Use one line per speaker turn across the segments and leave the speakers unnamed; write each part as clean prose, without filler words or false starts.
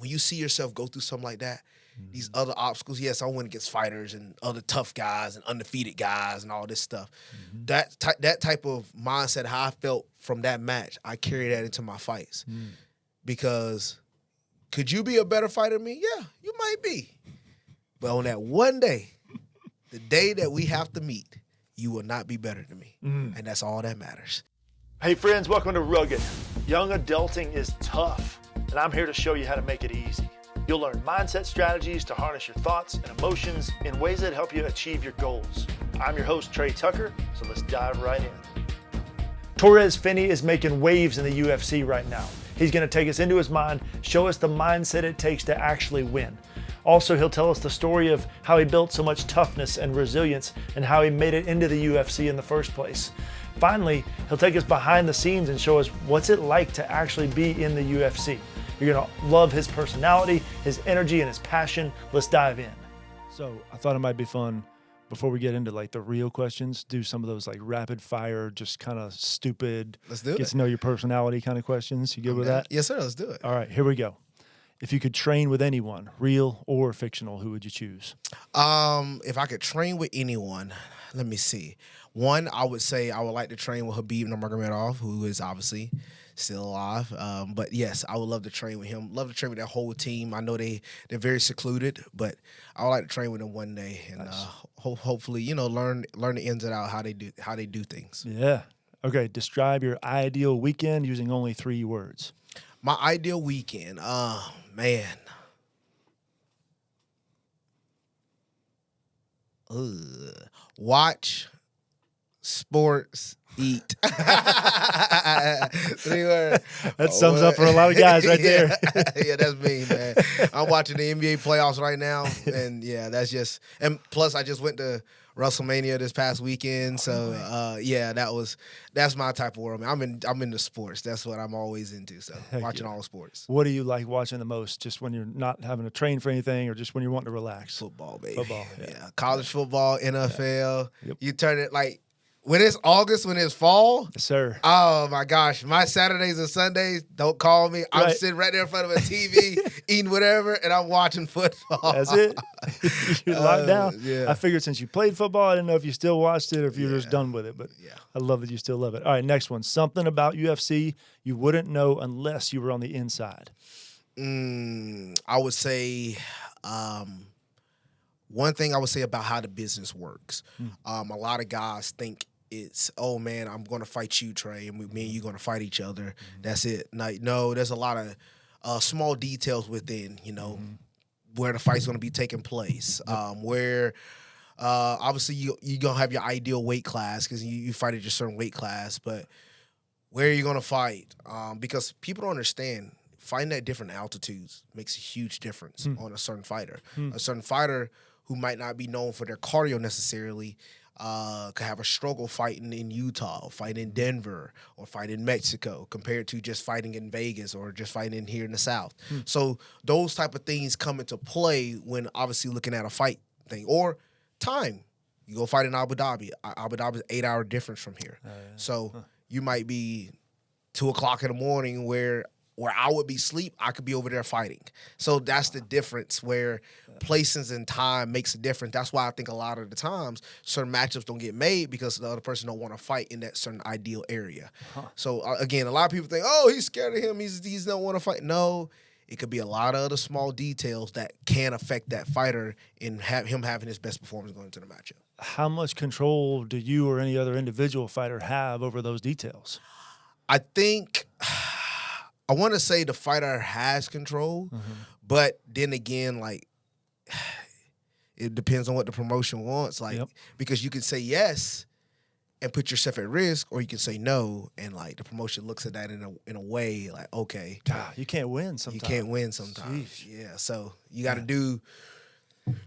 when you see yourself go through something like that, these other obstacles, yes, I went against fighters and other tough guys and undefeated guys and all this stuff. That type of mindset, how I felt from that match, I carry that into my fights. Because could you be a better fighter than me? Yeah, you might be. But on that one day, the day that we have to meet, you will not be better than me. And that's all that matters.
Hey friends, welcome to Rugged. Young adulting is tough, and I'm here to show you how to make it easy. You'll learn mindset strategies to harness your thoughts and emotions in ways that help you achieve your goals. I'm your host, Trey Tucker, so let's dive right in. Torrez Finney is making waves in the UFC right now. He's going to take us into his mind, show us the mindset it takes to actually win. Also, he'll tell us the story of how he built so much toughness and resilience and how he made it into the UFC in the first place. Finally, he'll take us behind the scenes and show us what's it like to actually be in the UFC. You're going to love his personality, his energy, and his passion. Let's dive in. So I thought it might be fun, before we get into like the real questions, do some of those like rapid fire, just kind of stupid,
Let's do it.
Get to know your personality kind of questions. You good with that?
Yes, sir. Let's do it.
All right, here we go. If you could train with anyone, real or fictional, who would you choose?
If I could train with anyone, let me see. One, I would say I would like to train with Khabib Nurmagomedov, who is obviously still alive. But yes, I would love to train with him. Love to train with that whole team. I know they're very secluded, but I would like to train with them one day and
Nice.
hopefully, learn the ins and outs how they do things.
Yeah. Okay, describe your ideal weekend using only 3 words.
My ideal weekend, man. Watch, sports, eat. 3 words.
That sums up for a lot of guys right there.
Yeah, that's me, man. I'm watching the NBA playoffs right now, and yeah, and plus I just went to WrestleMania this past weekend, so yeah, that's my type of world, man. I'm into sports. That's what I'm always into. So watching all sports.
What do you like watching the most? Just when you're not having to train for anything, or just when you're wanting to relax?
Football, baby.
Football,
Yeah. College football, NFL.
Yep.
You turn it like when it's August, when it's fall.
Yes, sir.
Oh my gosh, my Saturdays and Sundays, don't call me. I'm
Right.
sitting right there in front of a TV, eating whatever, and I'm watching football.
That's it. You're locked down.
Yeah.
I figured since you played football, I didn't know if you still watched it or if you're just done with it. But
Yeah.
I love that you still love it. All right, next one. Something about UFC you wouldn't know unless you were on the inside.
I would say one thing I would say about how the business works. A lot of guys think it's, oh man, I'm going to fight you, Trey, and me and you going to fight each other. That's it. No, there's a lot of small details within, where the fight's going to be taking place, where obviously you're going to have your ideal weight class because you fight at your certain weight class, but where are you going to fight? Because people don't understand, fighting at different altitudes makes a huge difference on a certain fighter. A certain fighter who might not be known for their cardio necessarily could have a struggle fighting in Utah, fighting in Denver, or fighting in Mexico, compared to just fighting in Vegas or just fighting in here in the South. So those type of things come into play when obviously looking at a fight thing. Or time. You go fight in Abu Dhabi. Abu Dhabi is 8-hour difference from here. So you might be 2 o'clock in the morning where I would be asleep, I could be over there fighting. So that's the difference where places and time makes a difference. That's why I think a lot of the times certain matchups don't get made because the other person don't want to fight in that certain ideal area. So again, a lot of people think, oh, he's scared of him. He's don't want to fight. No, it could be a lot of other small details that can affect that fighter in him having his best performance going into the matchup.
How much control do you or any other individual fighter have over those details?
I think I want to say the fighter has control, but then again, like, it depends on what the promotion wants. Like, because you can say yes and put yourself at risk, or you can say no, and like the promotion looks at that in a way like, okay,
God, you can't win sometimes.
You can't win sometimes.
Sheesh.
Yeah, so you got to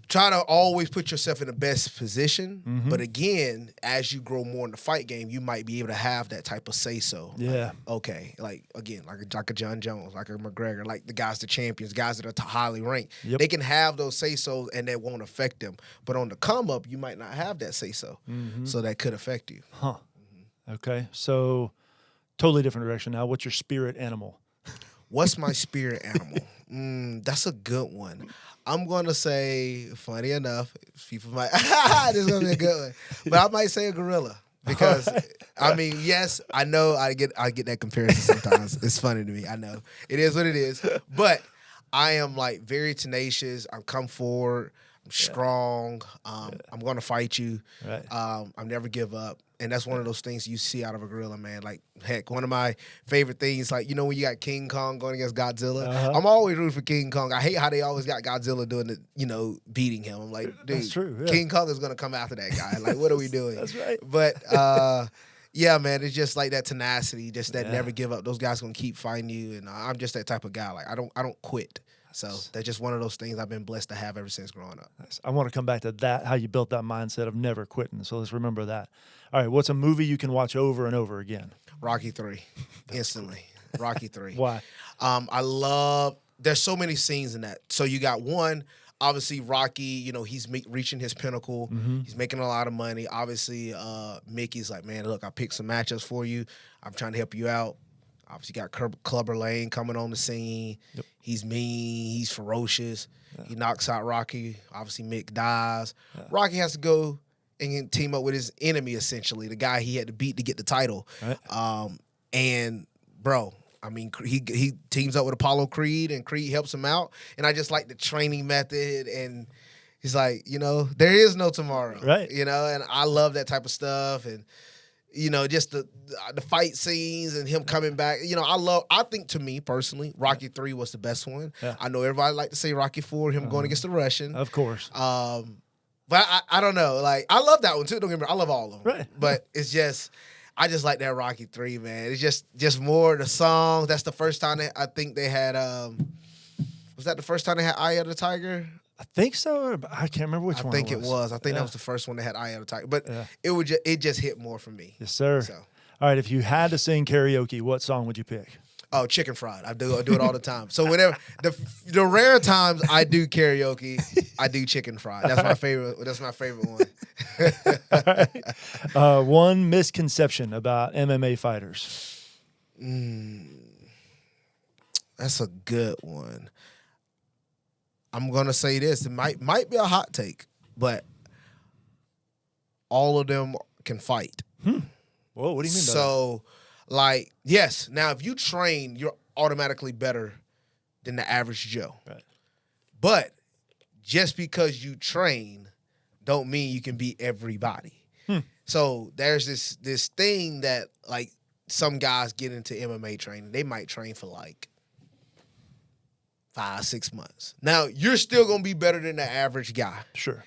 try to always put yourself in the best position. But again, as you grow more in the fight game, you might be able to have that type of say-so.
Yeah.
Like, okay. Like, again, like a John Jones, like a McGregor, like the guys, the champions, guys that are highly ranked. They can have those say-sos and that won't affect them. But on the come-up, you might not have that say-so. So that could affect you.
Okay. So totally different direction now. What's your spirit animal?
What's my spirit animal? That's a good one. I'm going to say, funny enough, people might, this is going to be a good one, but I might say a gorilla because, I mean, yes, I know I get that comparison sometimes. It's funny to me. I know. It is what it is. But I am, like, very tenacious. I'm come forward. I'm strong. I'm going to fight you.
Right.
I never give up. And that's one of those things you see out of a gorilla, man. Like, heck, one of my favorite things, like, you know when you got King Kong going against Godzilla? I'm always rooting for King Kong. I hate how they always got Godzilla doing the, beating him. I'm like, dude,
that's true, yeah.
King Kong is going to come after that guy. Like, what are we doing?
That's right.
But, yeah, man, it's just like that tenacity, just that never give up. Those guys going to keep fighting you. And I'm just that type of guy. Like, I don't quit. So that's just one of those things I've been blessed to have ever since growing up.
I want to come back to that, how you built that mindset of never quitting. So let's remember that. All right, what's a movie you can watch over and over again?
Rocky 3, instantly. Rocky 3.
Why?
There's so many scenes in that. So you got one, obviously Rocky, he's reaching his pinnacle. He's making a lot of money. Obviously, Mickey's like, man, look, I picked some matchups for you. I'm trying to help you out. Obviously, got Clubber Lang coming on the scene. Yep. He's mean. He's ferocious. Yeah. He knocks out Rocky. Obviously, Mick dies. Yeah. Rocky has to go and team up with his enemy, essentially, the guy he had to beat to get the title. Right. And, bro, I mean, he teams up with Apollo Creed, and Creed helps him out. And I just like the training method. And he's like, there is no tomorrow.
Right.
And I love that type of stuff. And, just the fight scenes and him coming back. I think to me personally, Rocky 3 was the best one. Yeah. I know everybody like to say Rocky 4, him going against the Russian.
Of course.
But I don't know. Like, I love that one too. Don't get me wrong. I love all of them. Right. But it's just, I just like that Rocky 3, man. It's just more the song. That's the first time I think they had, was that the first time they had Eye of the Tiger?
I think so. I can't remember which one.
I think it was. I think that was the first one that had Eye of the Tiger. But it just hit more for me.
Yes, sir. So. All right. If you had to sing karaoke, what song would you pick?
Oh, Chicken Fried. I do it all the time. So whenever the rare times I do karaoke, I do Chicken Fried. That's my favorite. That's my favorite one.
All right. One misconception about MMA fighters.
That's a good one. I'm gonna say this. It might be a hot take, but all of them can fight.
Whoa, what do you mean by that?
So, like, yes. Now, if you train, you're automatically better than the average Joe. Right. But just because you train, don't mean you can beat everybody. So there's this thing that, like, some guys get into MMA training. They might train for like 5-6 months. Now, you're still going to be better than the average guy.
Sure.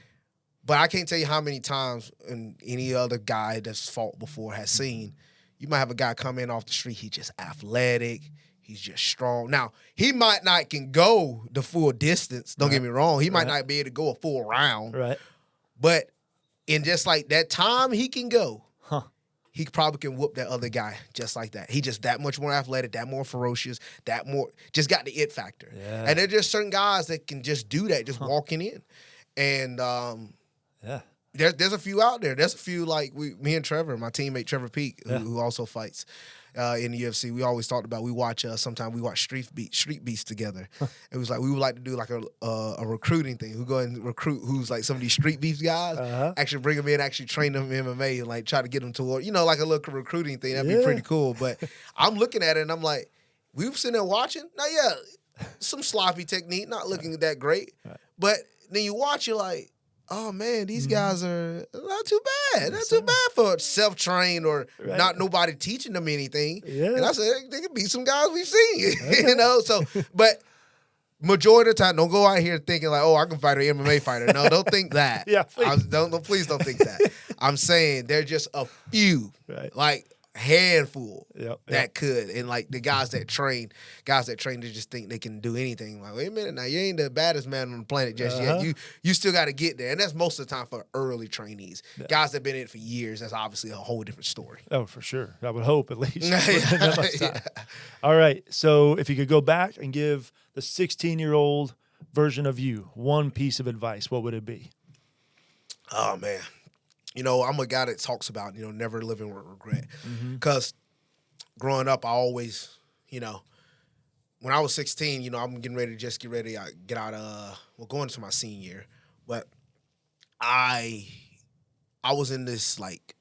But I can't tell you how many times, and any other guy that's fought before has seen, you might have a guy come in off the street, he's just athletic, he's just strong. Now, he might not can go the full distance, don't get me wrong. He might not be able to go a full round. Right. But in just like that time he can go, he probably can whoop that other guy just like that. He just that much more athletic, that more ferocious, that more, just got the it factor. Yeah. And there's just certain guys that can just do that, just walking in. And there's a few out there. There's a few like me and Trevor, my teammate Trevor Peak, who also fights in the UFC. We always talked about, we watch Street Beats together. It was like, we would like to do like a recruiting thing. We go and recruit who's like some of these Street Beats guys, actually bring them in, actually train them in MMA and like try to get them toward, like a little recruiting thing. That'd be pretty cool. But I'm looking at it and I'm like, we were sitting there watching. Now, some sloppy technique, not looking that great. Right. But then you watch, you're like, oh, man, these guys are not too bad. Not too bad for self-trained or not nobody teaching them anything. Yeah. And I said, they could beat some guys we've seen, So, but majority of the time, don't go out here thinking like, oh, I can fight an MMA fighter. No, don't think that. Please don't think that. I'm saying there's just a few, like handful that could, and like the guys that train, they just think they can do anything. Like, wait a minute, now you ain't the baddest man on the planet just yet. You still got to get there, and that's most of the time for early trainees. Guys that been in it for years, that's obviously a whole different story.
Oh, for sure. I would hope at least. All right, so if you could go back and give the 16-year-old version of you one piece of advice, what would it be?
Oh man. I'm a guy that talks about, never living with regret. Because growing up, I always, when I was 16, I'm getting ready to get out going into my senior year, but I was in this like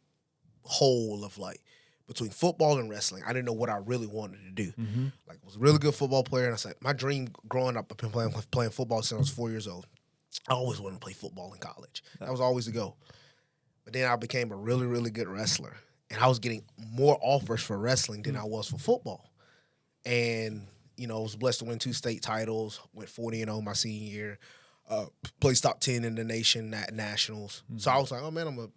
hole of like between football and wrestling. I didn't know what I really wanted to do.
Mm-hmm.
Like, I was a really good football player, and I said my dream growing up, I've been playing football since I was 4 years old. I always wanted to play football in college. That was always the goal. But then I became a really, really good wrestler, and I was getting more offers for wrestling than I was for football. And I was blessed to win 2 state titles. Went 40-0 my senior year. Placed top 10 in the nation at nationals. Mm-hmm. So I was like, oh man, I'm a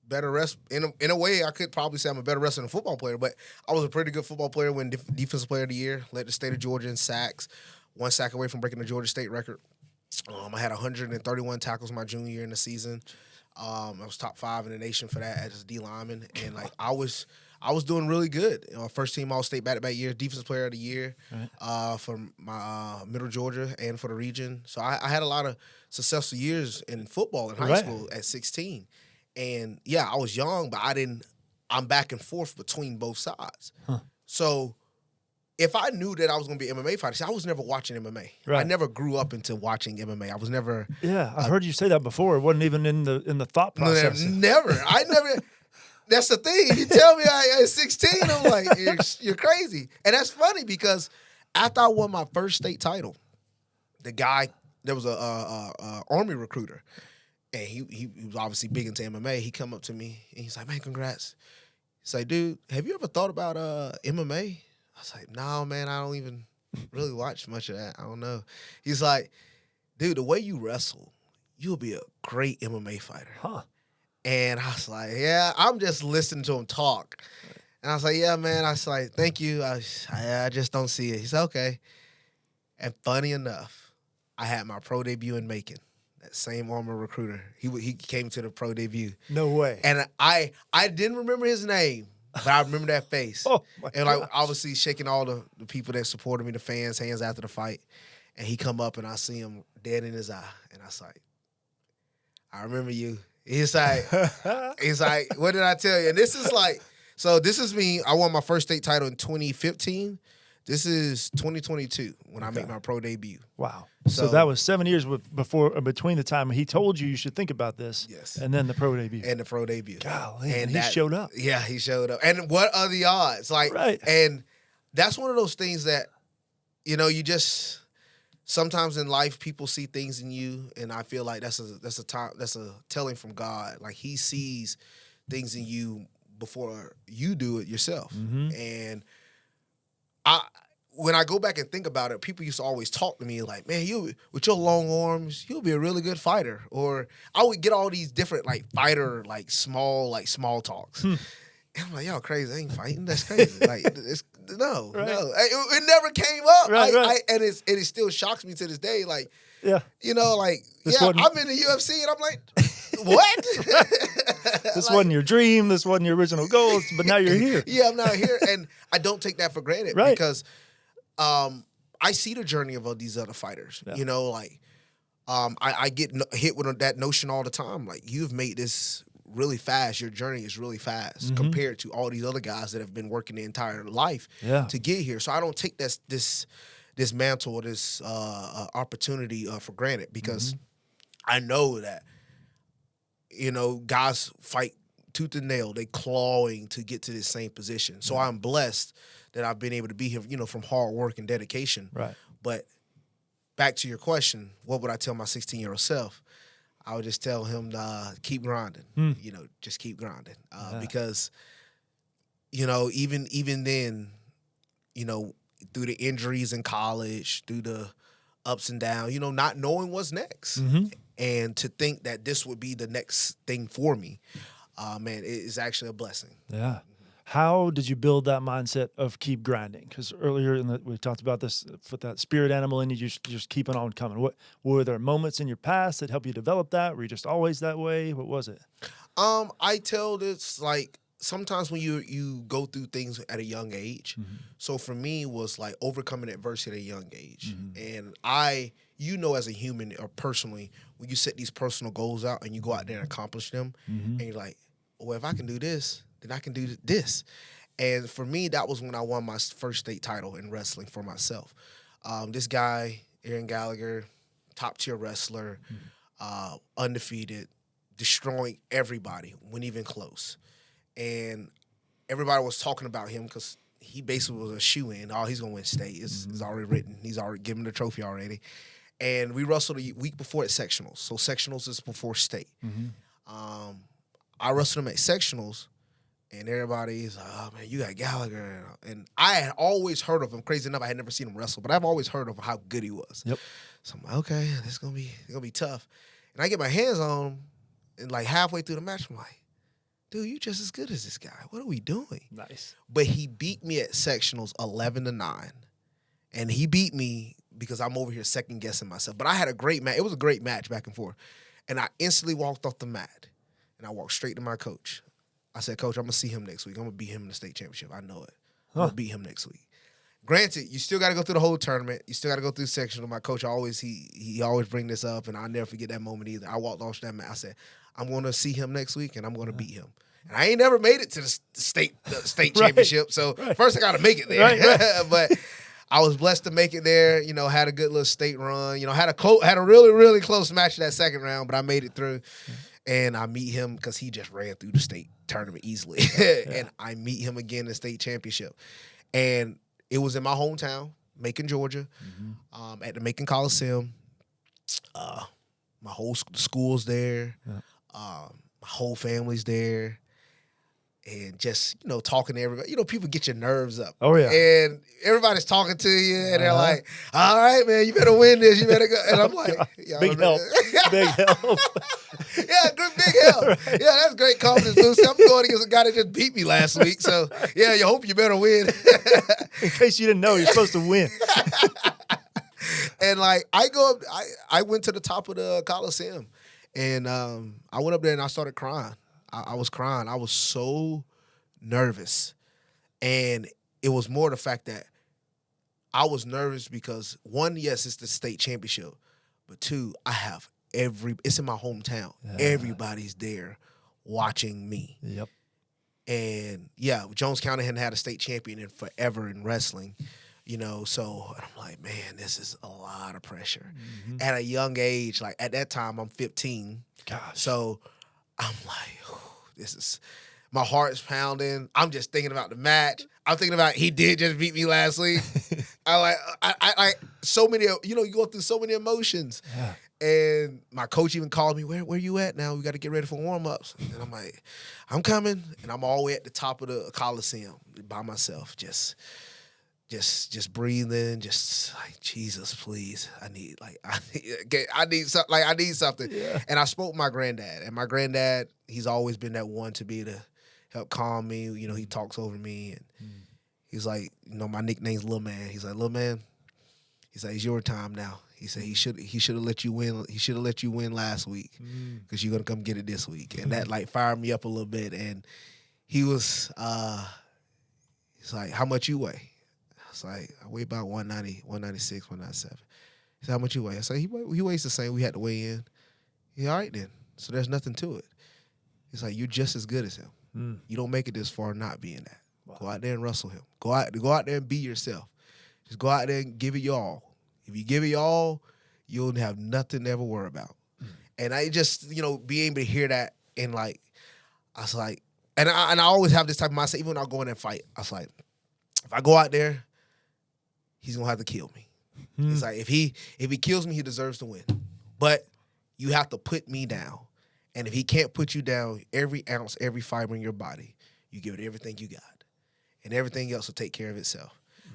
better wrestler. In a way, I could probably say I'm a better wrestler than a football player. But I was a pretty good football player. Won defensive player of the year. Led the state of Georgia in sacks. 1 sack away from breaking the Georgia state record. I had 131 tackles my junior year in the season. I was top 5 in the nation for that as a D lineman, and like I was doing really good. First team All-State back-to-back years, defensive player of the year for my Middle Georgia and for the region. So I had a lot of successful years in football in high school at 16. And yeah, I was young, but I'm back and forth between both sides. Huh. So if I knew that I was going to be an MMA fighter, I was never watching MMA. Right. I never grew up into watching MMA. I was never. Yeah,
I've heard you say that before. It wasn't even in the thought process.
No, never. I never. That's the thing. You tell me at 16, I'm like, you're crazy. And that's funny because after I won my first state title, the guy, there was a Army recruiter, and he was obviously big into MMA. He come up to me, and he's like, man, congrats. He's like, dude, have you ever thought about MMA? I was like, no, man, I don't even really watch much of that. I don't know. He's like, dude, the way you wrestle, you'll be a great MMA fighter.
Huh.
And I was like, yeah, I'm just listening to him talk. And I was like, yeah, man. I was like, thank you. I just don't see it. He said, okay. And funny enough, I had my pro debut in Macon. That same Armor recruiter. He came to the pro debut.
No way.
And I didn't remember his name. But I remember that face.
Oh, my
and like obviously shaking all the people that supported me, the fans, hands after the fight. And he come up and I see him dead in his eye. And I was like, I remember you. He's like, what did I tell you? And this is like, so this is me. I won my first state title in 2015. This is 2022 when I make my pro debut.
Wow. So that was 7 years between the time he told you should think about this,
yes,
and then the pro debut.
And the pro debut.
Golly, and he showed up.
Yeah, he showed up. And what are the odds? Like,
right.
And that's one of those things that, you just sometimes in life people see things in you, and I feel like that's a telling from God. Like he sees things in you before you do it yourself. Mm-hmm. And when I go back and think about it, people used to always talk to me like, man, you with your long arms, you'll be a really good fighter. Or I would get all these different like fighter, like small talks. And I'm like, y'all crazy. I ain't fighting. That's crazy. Like, no. It never came up.
Right.
And it still shocks me to this day. Like,
yeah.
I'm in the UFC and I'm like, what?
This wasn't your dream. This wasn't your original goal. But now you're here.
Yeah, I'm now here. And I don't take that for granted because I see the journey of all these other fighters. Yeah. I get hit with that notion all the time. Like, you've made this really fast. Your journey is really fast compared to all these other guys that have been working their entire life to get here. So I don't take this mantle or this opportunity for granted because I know that, guys fight tooth and nail. They clawing to get to this same position. So I'm blessed that I've been able to be here, from hard work and dedication.
Right.
But back to your question, what would I tell my 16-year-old self? I would just tell him to keep grinding. Just keep grinding. Because, even then, through the injuries in college, through the ups and downs, not knowing what's next. And to think that this would be the next thing for me, man, it is actually a blessing.
Yeah. How did you build that mindset of keep grinding? Because earlier we talked about this, with that spirit animal in you, just keeping on coming. What were there moments in your past that helped you develop that? Were you just always that way? What was it?
I tell this, like, sometimes when you go through things at a young age. So for me, it was like overcoming adversity at a young age. And as a human or personally, when you set these personal goals out and you go out there and accomplish them, and you're like, well, if I can do this, then I can do this. And for me, that was when I won my first state title in wrestling for myself. This guy, Aaron Gallagher, top-tier wrestler, undefeated, destroying everybody, wasn't even close. And everybody was talking about him because he basically was a shoe-in. Oh, he's going to win state. It's already written. He's already given the trophy already. And we wrestled a week before at sectionals. So sectionals is before state. I wrestled him at sectionals, and everybody's like, oh, man, you got Gallagher. And I had always heard of him. Crazy enough, I had never seen him wrestle, but I've always heard of how good he was.
Yep.
So I'm like, okay, this is gonna be tough. And I get my hands on him, and like halfway through the match, I'm like, dude, you just as good as this guy. What are we doing?
Nice.
But he beat me at sectionals 11-9. And he beat me because I'm over here second guessing myself. But I had a great match. It was a great match back and forth. And I instantly walked off the mat. And I walked straight to my coach. I said, Coach, I'm going to see him next week. I'm going to beat him in the state championship. I know it. I'm going to beat him next week. Granted, you still got to go through the whole tournament. You still got to go through sectional. My coach he always bring this up, and I'll never forget that moment either. I walked off that mat. I said, I'm going to see him next week, and I'm going to beat him. And I ain't never made it to the state championship, so first I got to make it there. Right. But I was blessed to make it there. You know, had a good little state run. You know, had a really, really close match that second round, but I made it through. And I meet him because he just ran through the state tournament easily. And I meet him again in the state championship. And it was in my hometown, Macon, Georgia, at the Macon Coliseum. My whole school's there. My whole family's there. And just, you know, talking to everybody. You know, people get your nerves up.
Oh, yeah.
And everybody's talking to you, and they're like, all right, man, you better win this. You better go. And I'm like,
big help. Big help.
Yeah, big help. Right. Yeah, that's great confidence boost. I'm going against a guy that just beat me last week. So, yeah, you hope you better win.
In case you didn't know, you're supposed to win.
And, like, I went to the top of the Coliseum, and I went up there, and I started crying. I was crying. I was so nervous. And it was more the fact that I was nervous because, one, yes, it's the state championship. But two, it's in my hometown. Yeah. Everybody's there watching me. Yep. And, yeah, Jones County hadn't had a state champion in forever in wrestling. You know, so I'm like, man, this is a lot of pressure. At a young age, like at that time, I'm 15.
Gosh.
So I'm like, my heart's pounding. I'm just thinking about the match. I'm thinking about he did just beat me last week. I so many, you know, you go through so many emotions. Yeah. And my coach even called me, where you at now? We got to get ready for warm-ups. And I'm like, I'm coming. And I'm all the way at the top of the Coliseum by myself, just breathing, just like, Jesus, please. I need something. Yeah. And I spoke to my granddad. And my granddad, he's always been that one to be to help calm me. You know, he talks over me. And he's like, you know, my nickname's Lil Man. He's like, Lil Man, he's like, it's your time now. He said he should have let you win. He should have let you win last week because you're going to come get it this week. And that, like, fired me up a little bit. And he was, he's like, how much you weigh? It's like, I weigh about 190, 196, 197. He said, how much you weigh? I said, he weighs the same. We had to weigh in. He's all right then. So there's nothing to it. He's like, you're just as good as him. You don't make it this far not being that. Wow. Go out there and wrestle him. Go out there and be yourself. Just go out there and give it your all. If you give it your all, you'll have nothing to ever worry about. And I just, you know, being able to hear that, and like, I was like, and I always have this type of mindset, even when I go in and fight. I was like, if I go out there, he's gonna have to kill me. It's like, if he kills me, he deserves to win. But you have to put me down. And if he can't put you down, every ounce, every fiber in your body, you give it everything you got. And everything else will take care of itself.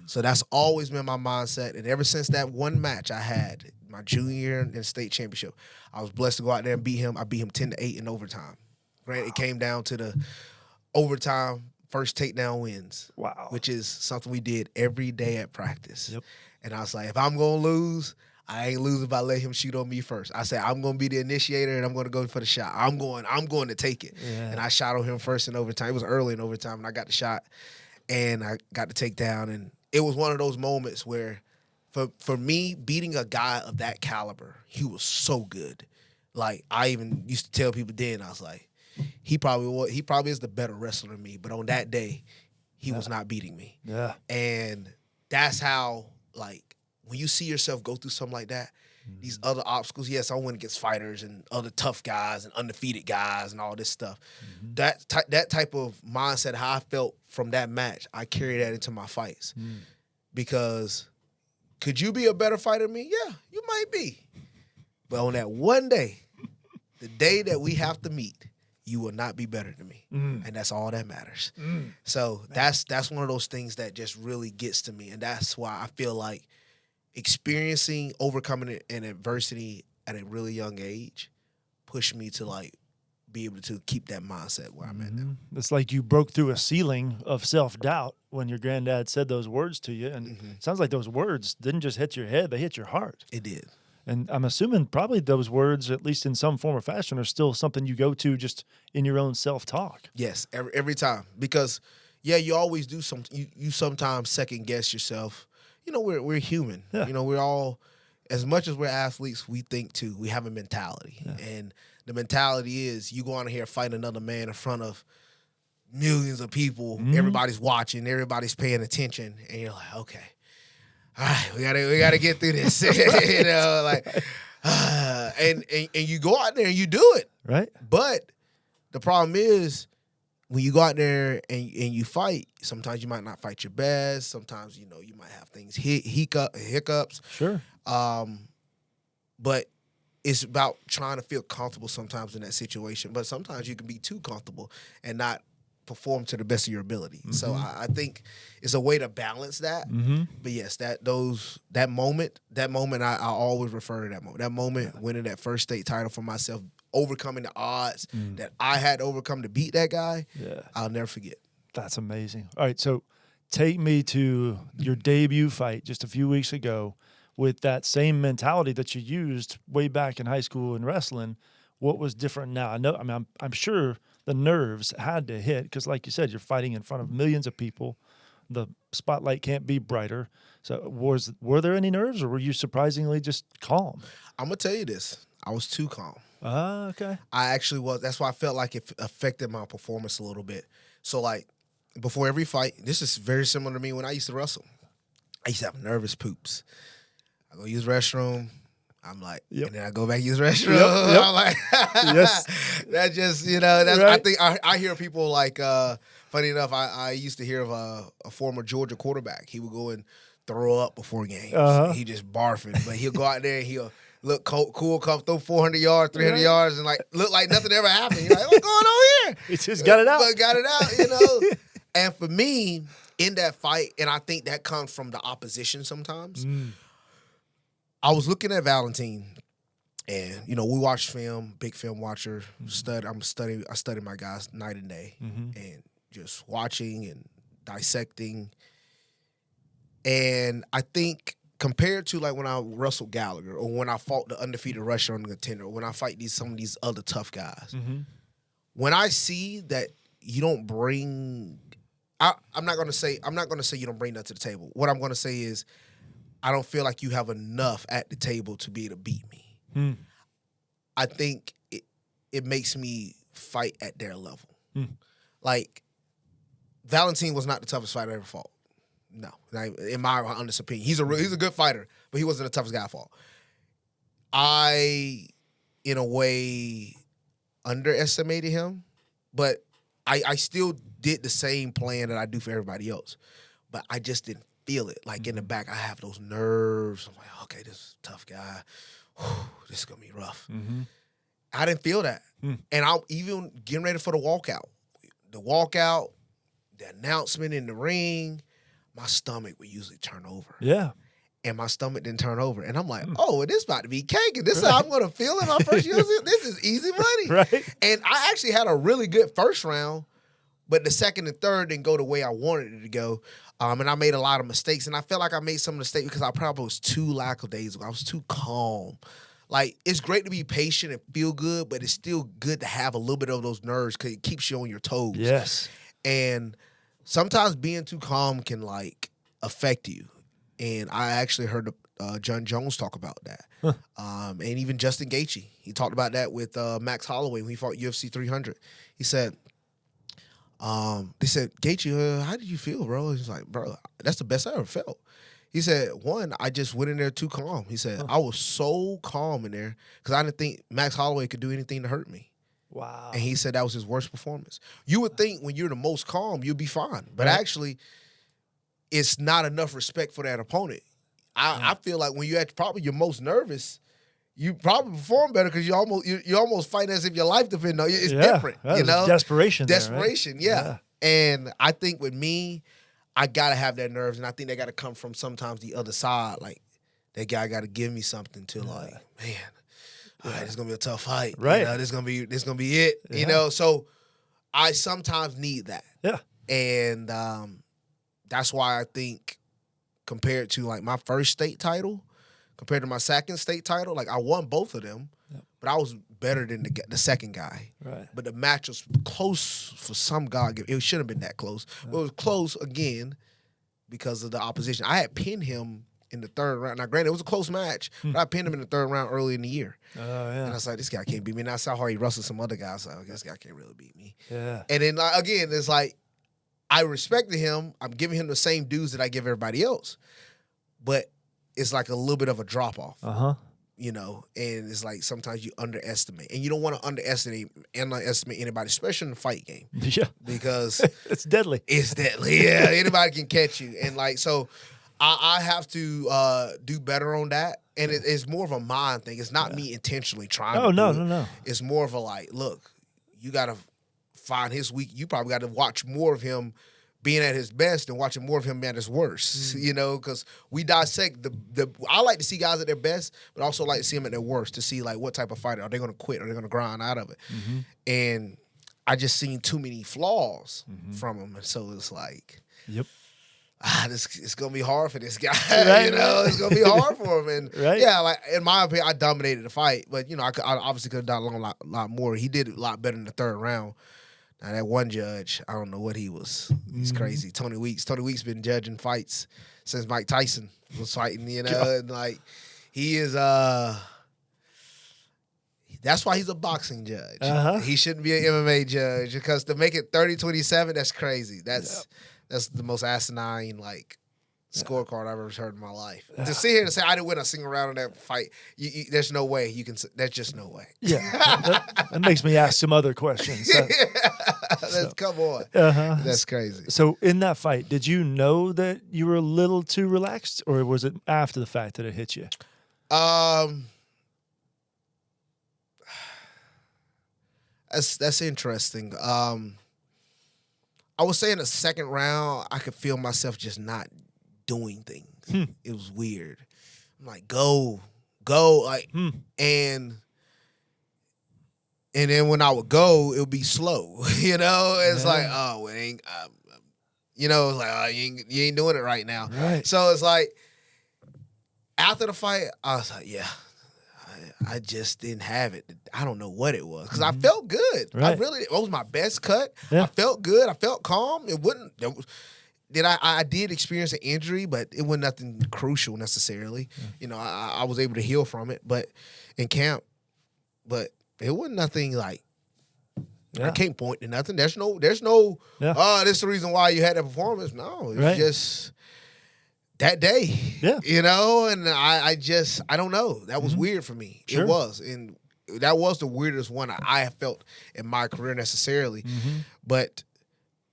So that's always been my mindset. And ever since that one match I had, my junior year in the state championship, I was blessed to go out there and beat him. I beat him 10-8 in overtime. Granted, it came down to the overtime first takedown wins. Wow. Which is something we did every day at practice. Yep. And I was like, if I'm going to lose, I ain't losing by letting him shoot on me first. I said, I'm going to be the initiator, and I'm going to go for the shot. I'm going to take it. Yeah. And I shot on him first in overtime. It was early in overtime, and I got the shot, and I got the takedown. And it was one of those moments where, for me, beating a guy of that caliber, he was so good. Like, I even used to tell people then, I was like, he probably is the better wrestler than me. But on that day, he was not beating me.
Yeah.
And that's how, like, when you see yourself go through something like that, these other obstacles, yes, I went against fighters and other tough guys and undefeated guys and all this stuff. That type of mindset, how I felt from that match, I carry that into my fights. Because could you be a better fighter than me? Yeah, you might be. But on that one day, the day that we have to meet, you will not be better than me. And that's all that matters. So that's one of those things that just really gets to me. And that's why I feel like overcoming an adversity at a really young age pushed me to, like, be able to keep that mindset where I'm at now.
It's like you broke through a ceiling of self-doubt when your granddad said those words to you. And it sounds like those words didn't just hit your head, they hit your heart.
It did.
And I'm assuming probably those words, at least in some form or fashion, are still something you go to just in your own self-talk.
Yes, every time. Because, yeah, you always do you sometimes second-guess yourself. You know, we're human.
Yeah.
You know, we're all, as much as we're athletes, we think too. We have a mentality. Yeah. And the mentality is you go on here fight another man in front of millions of people. Everybody's watching. Everybody's paying attention. And you're like, okay, all right, we gotta get through this. You know, like, and you go out there and you do it.
Right.
But the problem is, when you go out there and you fight, sometimes you might not fight your best. Sometimes, you know, you might have things hiccups.
Sure.
But it's about trying to feel comfortable sometimes in that situation. But sometimes you can be too comfortable and not perform to the best of your ability. So I think it's a way to balance that. But yes, that moment, I always refer to that moment. That moment, winning that first state title for myself, overcoming the odds that I had to overcome to beat that guy, I'll never forget.
That's amazing. All right, so take me to your debut fight just a few weeks ago with that same mentality that you used way back in high school in wrestling. What was different now? I'm sure the nerves had to hit because, like you said, you're fighting in front of millions of people. The spotlight can't be brighter. So were there any nerves, or were you surprisingly just calm?
I'm going to tell you this. I was too calm.
Okay.
I actually was. That's why I felt like it affected my performance a little bit. So, like, before every fight, this is very similar to me when I used to wrestle. I used to have nervous poops. I go use the restroom. I'm like, and then I go back and use the restroom. I'm like, yes. That just, you know, that's, right. I think I hear people like, funny enough, I used to hear of a former Georgia quarterback. He would go and throw up before games. He just barfing. But he'll go out there and he'll look cool, come throw 400 yards, 300 yards, and like look like nothing ever happened. You're like, what's going on here?
He just got it out.
But got it out, you know. And for me, in that fight, and I think that comes from the opposition sometimes, I was looking at Valentine, and, you know, we watch film, big film watcher, I study my guys night and day, and just watching and dissecting. And I think compared to like when I wrestled Gallagher or when I fought the undefeated Russian on the contender, or when I fight some of these other tough guys, when I see that you don't bring, I'm not gonna say you don't bring nothing to the table. What I'm gonna say is I don't feel like you have enough at the table to be able to beat me. I think it makes me fight at their level. Like, Valentine was not the toughest fighter I ever fought. No, in my honest opinion, he's a good fighter, but he wasn't the toughest guy I fought. I, in a way, underestimated him, but I still did the same plan that I do for everybody else, but I just didn't feel it. Like in the back, I have those nerves. I'm like, okay, this is a tough guy. Whew, this is gonna be rough. I didn't feel that, and I'm even getting ready for the walkout. The announcement in the ring. My stomach would usually turn over. Yeah. And my stomach didn't turn over. And I'm like, oh, this is about to be cake. And this is how I'm going to feel in my first year. This is easy money. Right. And I actually had a really good first round, but the second and third didn't go the way I wanted it to go. And I made a lot of mistakes. And I felt like I made some mistakes because I probably was too lackadaisical. I was too calm. Like, it's great to be patient and feel good, but it's still good to have a little bit of those nerves because it keeps you on your toes. Yes. And sometimes being too calm can, like, affect you. And I actually heard John Jones talk about that. And even Justin Gaethje. He talked about that with Max Holloway when he fought UFC 300. He said, They said, Gaethje, how did you feel, bro? He's like, bro, that's the best I ever felt. He said, one, I just went in there too calm. He said, I was so calm in there because I didn't think Max Holloway could do anything to hurt me.
Wow.
And he said that was his worst performance. You would think when you're the most calm, you'll be fine. But actually, it's not enough respect for that opponent. I feel like when you're at probably your most nervous, you probably perform better because you almost fight as if your life depends on it. It's different, you know?
Desperation.
Desperation, yeah. And I think with me, I got to have that nerves, and I think they got to come from sometimes the other side. Like, that guy got to give me something to like, man, all right, it's going to be a tough fight.
Right.
You know, this is gonna be it, you know? So I sometimes need that.
Yeah.
And that's why I think compared to, like, my first state title, compared to my second state title, like, I won both of them, but I was better than the second guy.
Right.
But the match was close for some God. It shouldn't have been that close. But it was close again because of the opposition. I had pinned him in the third round. Now, granted, it was a close match, but I pinned him in the third round early in the year.
Oh, yeah.
And I was like, this guy can't beat me. And I saw how he wrestled some other guys. Like, this guy can't really beat me.
Yeah.
And then, again, it's like, I respected him. I'm giving him the same dues that I give everybody else. But it's like a little bit of a drop-off.
Uh-huh.
You know, and it's like sometimes you underestimate. And you don't want to underestimate anybody, especially in the fight game.
Yeah.
Because
it's deadly.
It's deadly. Yeah, anybody can catch you. And like, so I have to do better on that. And it's more of a mind thing. It's not me intentionally trying to do it.
No.
It's more of a like, look, you got to find his weak. You probably got to watch more of him being at his best and watching more of him at his worst, you know, because we dissect I like to see guys at their best, but also like to see them at their worst to see, like, what type of fighter. Are they going to quit? Are they going to grind out of it? And I just seen too many flaws from him. And so it's like, it's going to be hard for this guy.
Right,
you know, it's going to be hard for him. And yeah, like, in my opinion, I dominated the fight, but, you know, I obviously could have done a lot more. He did a lot better in the third round. Now, that one judge, I don't know what he was. He's crazy. Tony Weeks been judging fights since Mike Tyson was fighting, you know? And, like, he is, that's why he's a boxing judge. He shouldn't be an MMA judge because to make it 30-27, that's crazy. That's the most asinine, like, scorecard I've ever heard in my life. To sit here and say I didn't win a single round in that fight, there's no way you can. There's just no way.
Yeah, that makes me ask some other questions.
Come on, that's crazy.
So in that fight, did you know that you were a little too relaxed, or was it after the fact that it hit you?
That's interesting. I would say in the second round, I could feel myself just not doing things. It was weird. I'm like, go, like, and then when I would go, it would be slow. You know, it's like, oh, it ain't. You know, it's like, oh, you ain't doing it right now.
Right.
So it's like after the fight, I was like, yeah, I just didn't have it. I don't know what it was because I felt good.
Right.
It was my best cut.
Yeah.
I felt good. I felt calm. I did experience an injury, but it wasn't nothing crucial necessarily. You know, I was able to heal from it, but in camp, but it wasn't nothing like. I can't point to nothing. There's no. This is the reason why you had that performance. No, it was just that day. Yeah, you know, and I don't know. That was weird for me. Sure. It was, and that was the weirdest one I have felt in my career necessarily, but.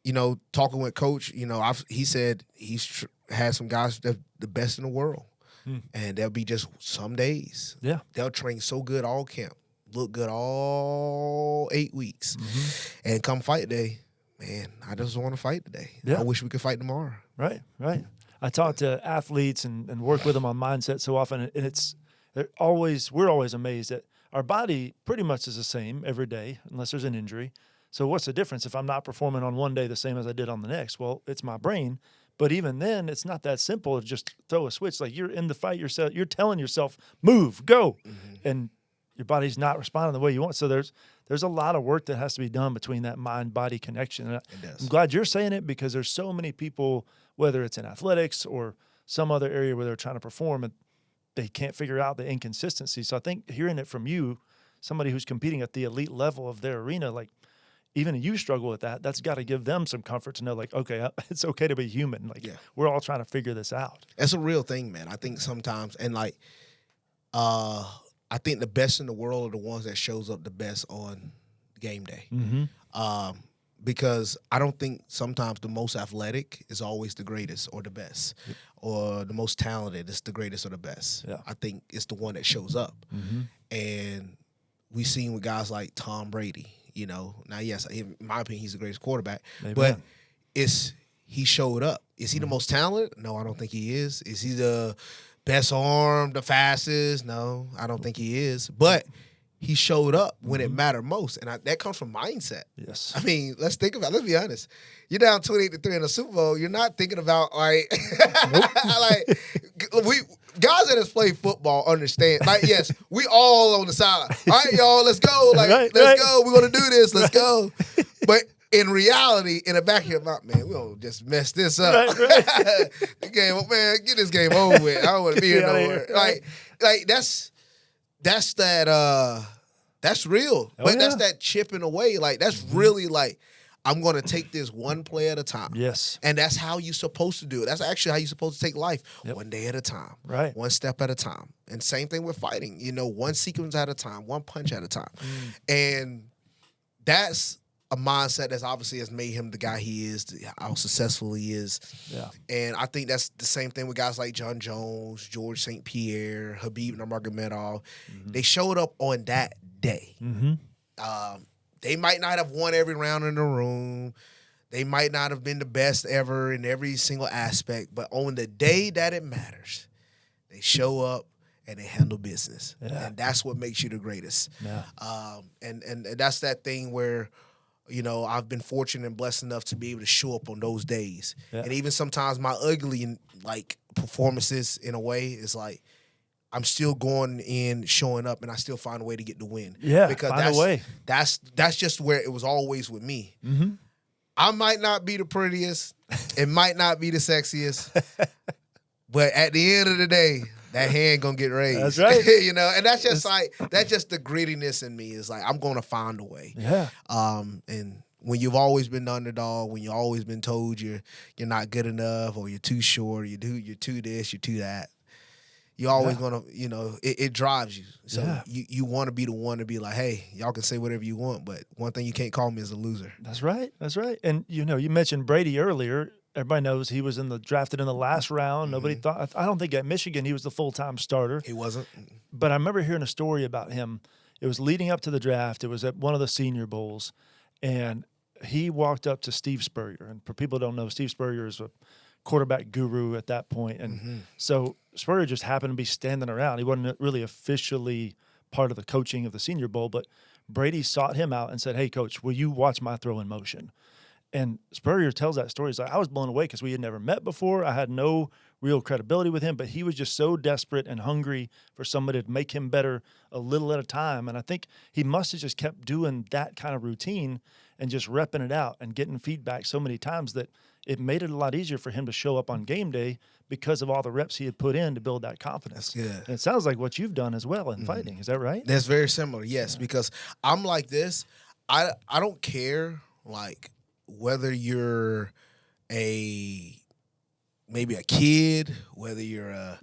You know, talking with Coach, you know, he said he's had some guys that the best in the world. And there'll be just some days. Yeah. They'll train so good all camp, look good all 8 weeks. And come fight day, man, I just want to fight today. Yeah. I wish we could fight tomorrow.
Right. I talk to athletes and work with them on mindset so often, and we're always amazed that our body pretty much is the same every day unless there's an injury. So what's the difference if I'm not performing on one day the same as I did on the next? Well, it's my brain. But even then, it's not that simple to just throw a switch. Like you're in the fight yourself, you're telling yourself, move, go. And your body's not responding the way you want. So there's a lot of work that has to be done between that mind-body connection. And I'm glad you're saying it because there's so many people, whether it's in athletics or some other area where they're trying to perform, and they can't figure out the inconsistency. So I think hearing it from you, somebody who's competing at the elite level of their arena, like, even you struggle with that, that's got to give them some comfort to know, like, okay, it's okay to be human. Like, we're all trying to figure this out.
That's a real thing, man. I think sometimes, and like, I think the best in the world are the ones that shows up the best on game day. Because I don't think sometimes the most athletic is always the greatest or the best, or the most talented is the greatest or the best. I think it's the one that shows up. And we've seen with guys like Tom Brady, you know. Now, yes, in my opinion, he's the greatest quarterback, but he showed up. Is he the most talented? No, I don't think he is. Is he the best arm, the fastest? No, I don't think he is. But he showed up when it mattered most, and that comes from mindset.
Yes.
I mean, let's be honest. You're down 28-3 in the Super Bowl. You're not thinking about like, like guys that has played football understand. Like, yes, we all on the sideline. All right, y'all, let's go. Like, let's go. We're gonna do this. Let's go. But in reality, in the back of your mind, man, we don't just mess this up. The game, man, get this game over with. I don't want to be here no more. Like that's real. But that's that chipping away. Like, that's really like, I'm going to take this one play at a time.
Yes.
And that's how you're supposed to do it. That's actually how you're supposed to take life. One day at a time.
Right.
One step at a time. And same thing with fighting. You know, one sequence at a time. One punch at a time. And that's a mindset that's obviously has made him the guy he is, how successful he is. And I think that's the same thing with guys like John Jones, George St. Pierre, Khabib Nurmagomedov. They showed up on that day. They might not have won every round in the room. They might not have been the best ever in every single aspect. But on the day that it matters, they show up and they handle business. And that's what makes you the greatest. And that's that thing where, you know, I've been fortunate and blessed enough to be able to show up on those days. And even sometimes my ugly, like, performances in a way is like, I'm still going in, showing up, and I still find a way to get the win. Because
find a way.
That's just where it was always with me. I might not be the prettiest. It might not be the sexiest. But at the end of the day, that hand gonna get raised.
That's right.
You know, and that's just that's just the grittiness in me. Is like, I'm gonna find a way. And when you've always been the underdog, when you've always been told you're not good enough, or you're too short, you're too this, you're too that, you're always gonna, you know, it drives you. So you want to be the one to be like, hey, y'all can say whatever you want, but one thing you can't call me is a loser.
That's right. And you know, you mentioned Brady earlier. Everybody knows he was drafted in the last round. Nobody thought. I don't think at Michigan he was the full-time starter.
He wasn't.
But I remember hearing a story about him. It was leading up to the draft. It was at one of the Senior Bowls, and he walked up to Steve Spurrier. And for people who don't know, Steve Spurrier is a quarterback guru at that point. And so Spurrier just happened to be standing around. He wasn't really officially part of the coaching of the Senior Bowl, but Brady sought him out and said, "Hey, Coach, will you watch my throw in motion?" And Spurrier tells that story. He's like, I was blown away because we had never met before. I had no real credibility with him, but he was just so desperate and hungry for somebody to make him better a little at a time. And I think he must have just kept doing that kind of routine and just repping it out and getting feedback so many times that it made it a lot easier for him to show up on game day because of all the reps he had put in to build that confidence.
That's good.
And it sounds like what you've done as well in fighting. Is that right?
That's very similar, yes, because I'm like this. I don't care, like, whether you're maybe a kid, whether you're a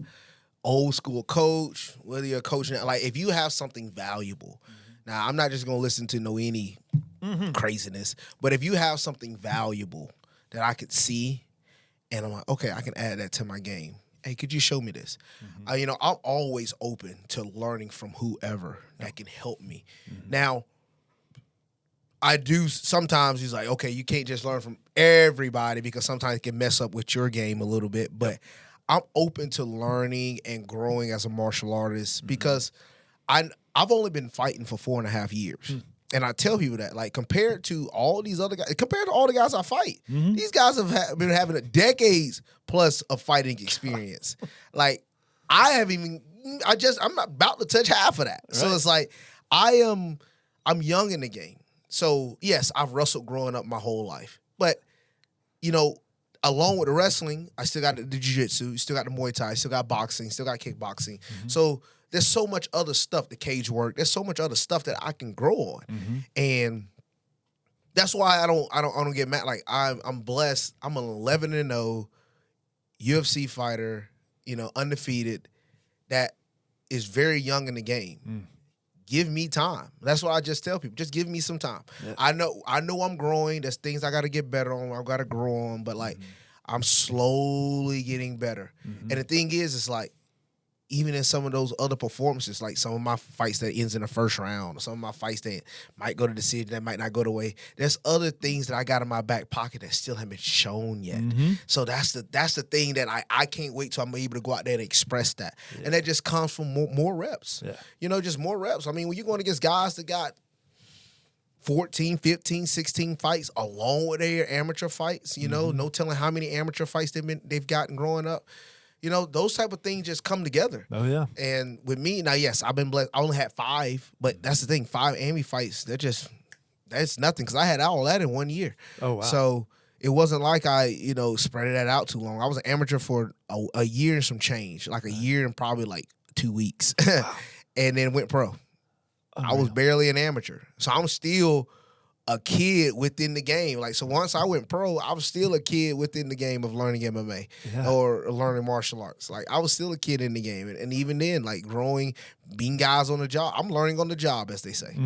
old school coach, whether you're a coach now, like, if you have something valuable. Now, I'm not just gonna listen to any craziness, but if you have something valuable that I could see, and I'm like, okay, I can add that to my game. Hey, could you show me this? You know, I'm always open to learning from whoever that can help me. Now, I do sometimes. He's like, okay, you can't just learn from everybody because sometimes it can mess up with your game a little bit. But I'm open to learning and growing as a martial artist because I've only been fighting for 4.5 years. And I tell people that, like, compared to all these other guys, compared to all the guys I fight, these guys have been having decades plus of fighting experience. Like, I'm not about to touch half of that. Right. So it's like, I'm young in the game. So, yes, I've wrestled growing up my whole life. But, you know, along with the wrestling, I still got the jiu-jitsu, still got the Muay Thai, still got boxing, still got kickboxing. So there's so much other stuff, the cage work. There's so much other stuff that I can grow on. And that's why I don't get mad. Like I'm blessed. I'm an 11-0 UFC fighter, undefeated, that is very young in the game. Give me time. That's what I just tell people. Just give me some time. Yeah. I know I'm growing. There's things I got to get better on. I've got to grow on, but like I'm slowly getting better. And the thing is, it's like, even in some of those other performances, like some of my fights that ends in the first round, or some of my fights that might go to decision, that might not go the way, there's other things that I got in my back pocket that still haven't been shown yet. So that's the thing that I can't wait till I'm able to go out there and express that. Yeah. And that just comes from more reps. Yeah. Just more reps. I mean, when you're going against guys that got 14, 15, 16 fights along with their amateur fights, no telling how many amateur fights they've gotten growing up. Those type of things just come together.
Oh, yeah.
And with me, now, yes, I've been blessed. I only had 5, but that's the thing. 5 AMI fights, that's nothing, because I had all that in 1 year. Oh, wow. So it wasn't like I, spread that out too long. I was an amateur for a year and some change, like a year and probably like 2 weeks, wow. And then went pro. I was barely an amateur. So I'm still a kid within the game. Like, so once I went pro, I was still a kid within the game of learning MMA or learning martial arts. Like, I was still a kid in the game. And even then, like, growing, being guys on the job, I'm learning on the job, as they say.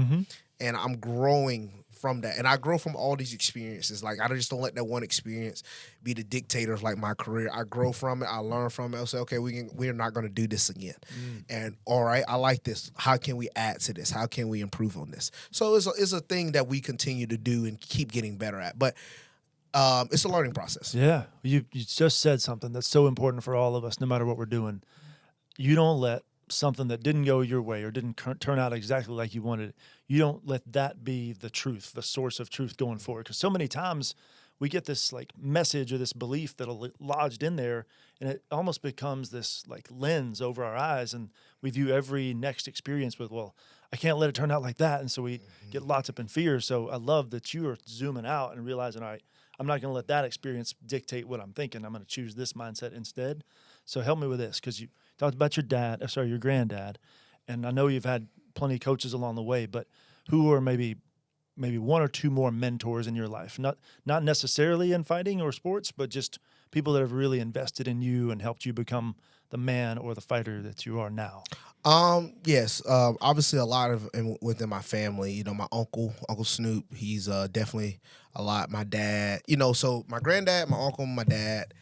And I'm growing from that. And I grow from all these experiences. Like, I just don't let that one experience be the dictator of, like, my career. I grow from it. I learn from it. I'll say, okay, we're not going to do this again. And, all right, I like this. How can we add to this? How can we improve on this? So it's a thing that we continue to do and keep getting better at. But it's a learning process.
Yeah. You just said something that's so important for all of us, no matter what we're doing. You don't let something that didn't go your way or didn't turn out exactly like you wanted, you don't let that be the truth, the source of truth going forward. Because so many times we get this like message or this belief that'll lodged in there, and it almost becomes this like lens over our eyes, and we view every next experience with, well, I can't let it turn out like that, and so we get locked up in fear. So I love that you are zooming out and realizing, all right, I'm not going to let that experience dictate what I'm thinking. I'm going to choose this mindset instead. So help me with this, because you talked about your granddad, and I know you've had plenty of coaches along the way, but who are maybe 1 or 2 more mentors in your life? Not necessarily in fighting or sports, but just people that have really invested in you and helped you become the man or the fighter that you are now.
Yes. Obviously a lot of within my family, my Uncle Snoop, he's definitely a lot. My dad, so my granddad, my uncle, my dad,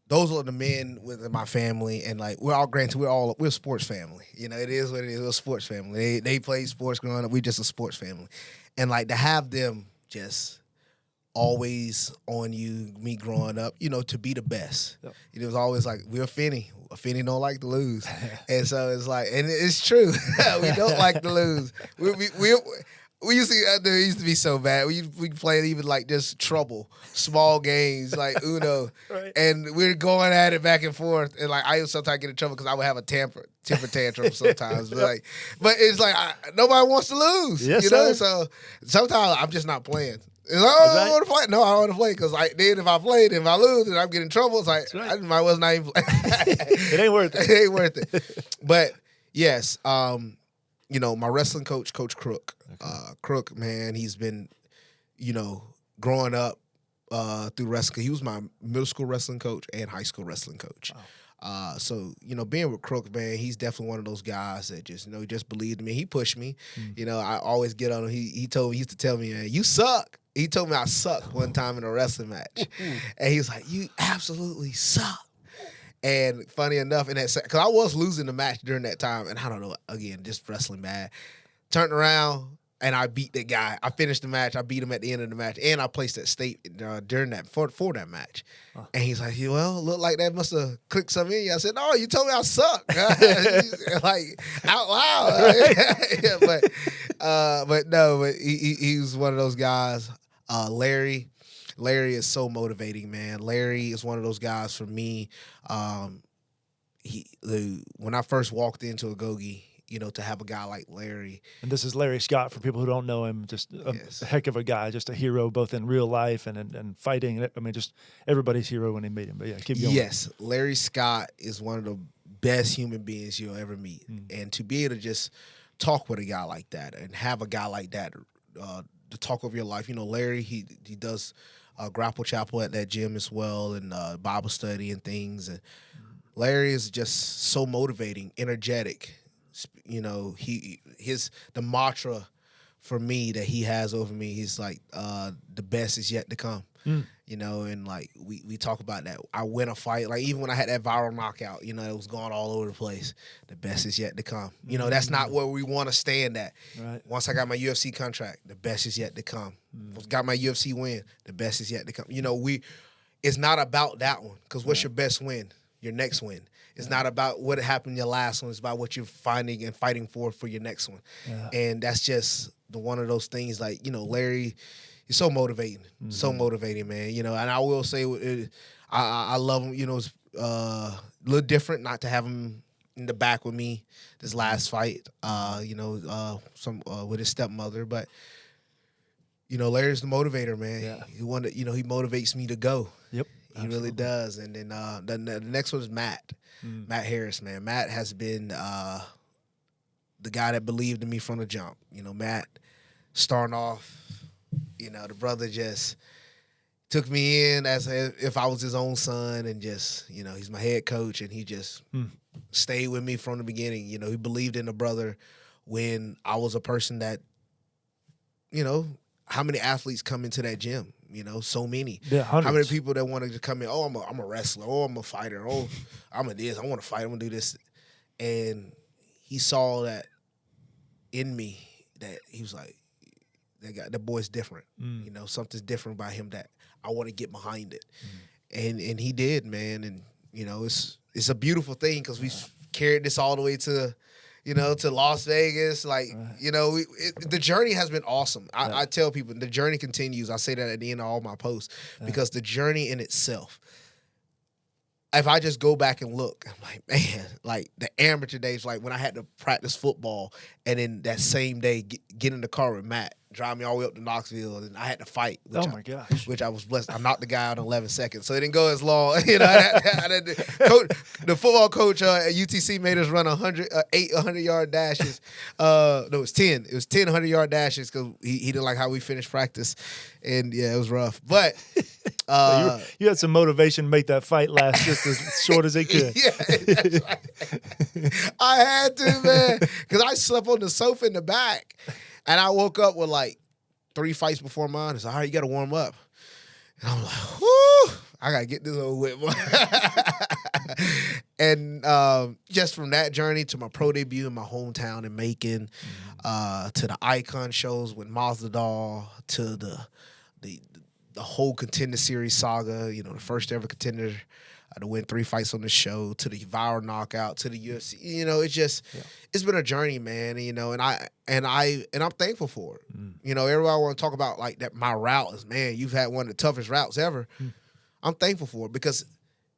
those are the men within my family, and like we're a sports family. It is what it is. We're a sports family. They played sports growing up. We're just a sports family, and like to have them just always on you, me growing up, to be the best. Yep. It was always like, we're Finney. Finney don't like to lose, and so it's like, and it's true. We don't like to lose. We used to be so bad. We played even like just trouble, small games like Uno, right. And we're going at it back and forth. And like I would sometimes get in trouble because I would have a temper tantrum sometimes. But it's like nobody wants to lose,
yes, sir.
So sometimes I'm just not playing. It's like, I don't want to play. No, I don't want to play because then if I play, if I lose, and I'm getting in trouble, it's like I might as well not even play.
It ain't worth it.
It ain't worth it. But yes, my wrestling coach, Coach Crook. Crook, man, he's been, growing up through wrestling. He was my middle school wrestling coach and high school wrestling coach. Wow. So, being with Crook, man, he's definitely one of those guys that just, he just believed in me. He pushed me. I always get on him. He used to tell me, man, you suck. He told me I sucked one time in a wrestling match. And he was like, you absolutely suck. And funny enough, because I was losing the match during that time, and I don't know, again, just wrestling bad. Turned around, and I beat the guy. I finished the match. I beat him at the end of the match, and I placed that state during that for that match. Huh. And he's like, well, look like that must have clicked something in you. I said, no, you told me I suck. Like out loud. Right. But he was one of those guys. Larry is so motivating, man. Larry is one of those guys for me. When I first walked into Agoge, to have a guy like Larry.
And this is Larry Scott, for people who don't know him, just a heck of a guy, just a hero, both in real life and fighting. I mean, just everybody's hero when they meet him. But yeah, keep going.
Yes, Larry Scott is one of the best human beings you'll ever meet. And to be able to just talk with a guy like that and have a guy like that the talk of your life. You know, Larry, he does grapple chapel at that gym as well, and Bible study and things. And Larry is just so motivating, energetic. You know, the mantra for me that he has over me, he's like, the best is yet to come. You know, and like we talk about that. I win a fight, like even when I had that viral knockout, you know, it was going all over the place. The best is yet to come. You know, that's not where we want to stand at.
Right.
Once I got my UFC contract, the best is yet to come. Got my UFC win, the best is yet to come. You know, it's not about that one, because what's your best win? Your next win. It's not about what happened in your last one. It's about what you're finding and fighting for your next one. Yeah. And that's just one of those things. Like, you know, Larry, he's so motivating, so motivating, man. You know, and I will say, I love him. You know, it's a little different not to have him in the back with me this last fight. You know, with his stepmother, but you know, Larry's the motivator, man. Yeah. He motivates me to go. Yep, he really does. And then the next one is Matt. Matt Harris, man. Matt has been the guy that believed in me from the jump. You know, Matt starting off. You know, the brother just took me in as if I was his own son, and just, you know, he's my head coach, and he just stayed with me from the beginning. You know, he believed in the brother when I was a person that, you know, how many athletes come into that gym? You know, so many. Yeah, hundreds. How many people that wanted to come in, oh, I'm a wrestler, oh, I'm a fighter, oh, I'm a this, I want to fight, I'm going to do this. And he saw that in me, that he was like, that boy's different. You know, something's different about him that I want to get behind it. And he did, man. And, you know, it's a beautiful thing, because we carried this all the way to, you know, to Las Vegas. Like, you know, the journey has been awesome. I tell people the journey continues. I say that at the end of all my posts, because the journey in itself, if I just go back and look, I'm like, man, like the amateur days, like when I had to practice football, and then that same day get in the car with Matt, drive me all the way up to Knoxville, and I had to fight. Which I was blessed. I knocked the guy out in 11 seconds, so it didn't go as long. You know, the football coach at UTC made us run 8 100-yard dashes. No, it was 10. It was 10 100-yard dashes, because he didn't like how we finished practice, and yeah, it was rough. But
so you had some motivation to make that fight last just as short as it could.
Yeah, that's right. I had to, man, because I slept on the sofa in the back. And I woke up with like 3 fights before mine. It's like, all right, you got to warm up. And I'm like, whoo, I got to get this over with. And just from that journey to my pro debut in my hometown in Macon, to the Icon shows with Masvidal, to the whole Contender Series saga, you know, the first ever contender to win 3 fights on the show, to the viral knockout, to the UFC. You know, it's just it's been a journey, man. You know, and I'm thankful for it. You know, everybody want to talk about like that. My route is, man, you've had one of the toughest routes ever. I'm thankful for it, because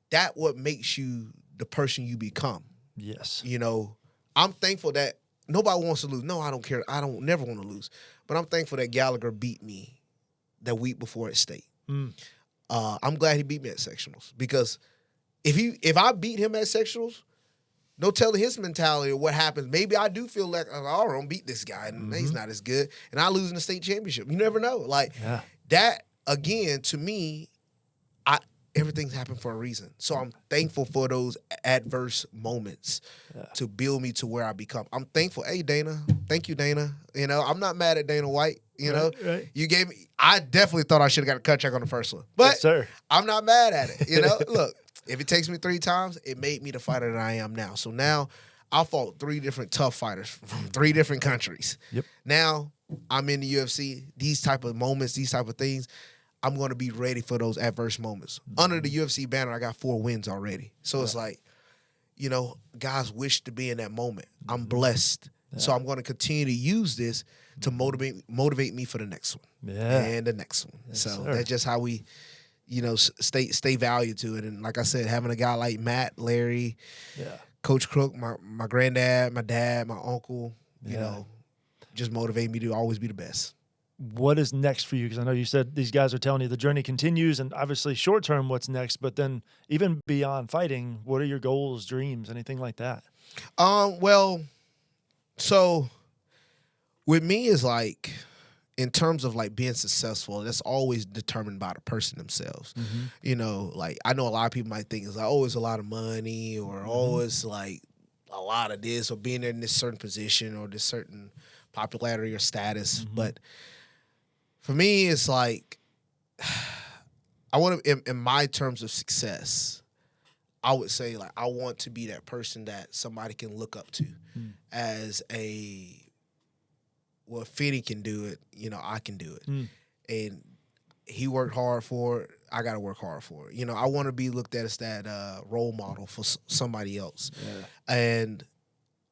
that what makes you the person you become. Yes. You know, I'm thankful that nobody wants to lose. No, I don't care. I don't never want to lose. But I'm thankful that Gallagher beat me that week before at state. I'm glad he beat me at sectionals, because if I beat him at sectionals, no telling his mentality or what happens. Maybe I do feel like, oh, I don't beat this guy, and he's not as good, and I lose in the state championship. You never know. Like that again, to me, everything's happened for a reason. So I'm thankful for those adverse moments to build me to where I become. I'm thankful. Hey, Dana. Thank you, Dana. You know, I'm not mad at Dana White. You know, you gave me, I definitely thought I should have got a contract on the first one. But I'm not mad at it. You know, look, if it takes me 3 times, it made me the fighter that I am now. So now I fought 3 different tough fighters from 3 different countries. Now I'm in the UFC. These type of moments, these type of things, I'm going to be ready for those adverse moments. Under the UFC banner, I got 4 wins already. So it's like, you know, guys wish to be in that moment. I'm blessed. So I'm going to continue to use this to motivate me for the next one. And the next one. So that's just how we, you know, stay valued to it. And like I said, having a guy like Matt, Larry, Coach Crook, my granddad, my dad, my uncle, you know, just motivate me to always be the best.
What is next for you? Because I know you said these guys are telling you the journey continues, and obviously short term, what's next? But then even beyond fighting, what are your goals, dreams, anything like that?
Well, so with me is like, in terms of like being successful, that's always determined by the person themselves. You know, like I know a lot of people might think it's like, oh, it's a lot of money, or oh, it's like a lot of this, or being in this certain position or this certain popularity or status. But for me, it's like I want to, in my terms of success, I would say like I want to be that person that somebody can look up to as a, well, if Finney can do it, you know, I can do it. And he worked hard for it. I got to work hard for it. You know, I want to be looked at as that role model for somebody else. And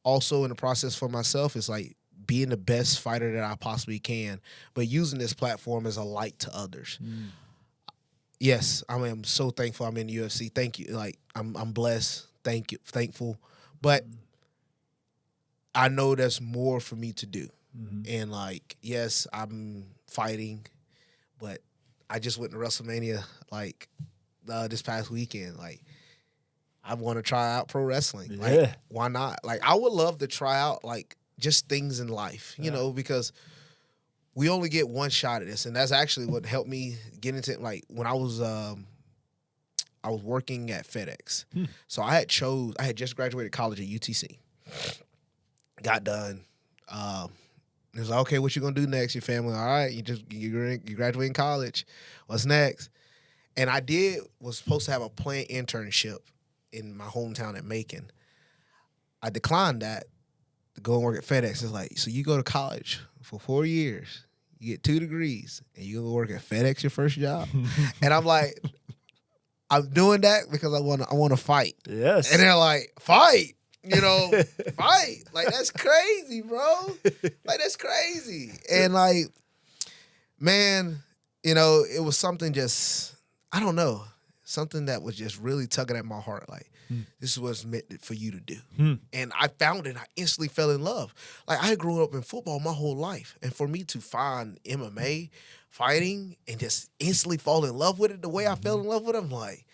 also in the process for myself, it's like being the best fighter that I possibly can, but using this platform as a light to others. Yes, I am so thankful I'm in the UFC. Thank you. Like, I'm blessed. Thankful. But I know there's more for me to do. And like, yes, I'm fighting, but I just went to WrestleMania like this past weekend. Like, I want to try out pro wrestling. Like, why not? Like, I would love to try out like just things in life, you know, because we only get one shot at this, and that's actually what helped me get into like when I was working at FedEx. So I had just graduated college at UTC. Got done. It was like, okay, what you gonna do next? Your family, all right? You graduating college. What's next? And I was supposed to have a planned internship in my hometown at Macon. I declined that to go and work at FedEx. It's like, so you go to college for 4 years, you get 2 degrees, and you go work at FedEx your first job. And I'm like, I'm doing that because I want to fight.
Yes.
And they're like, fight. You know, fight. Like, that's crazy, bro. Like, that's crazy. And, like, man, you know, it was something just, I don't know, something that was just really tugging at my heart. Like, this is what's meant for you to do. And I found it. I instantly fell in love. Like, I grew up in football my whole life. And for me to find MMA, fighting, and just instantly fall in love with it the way I fell in love with it, I'm like,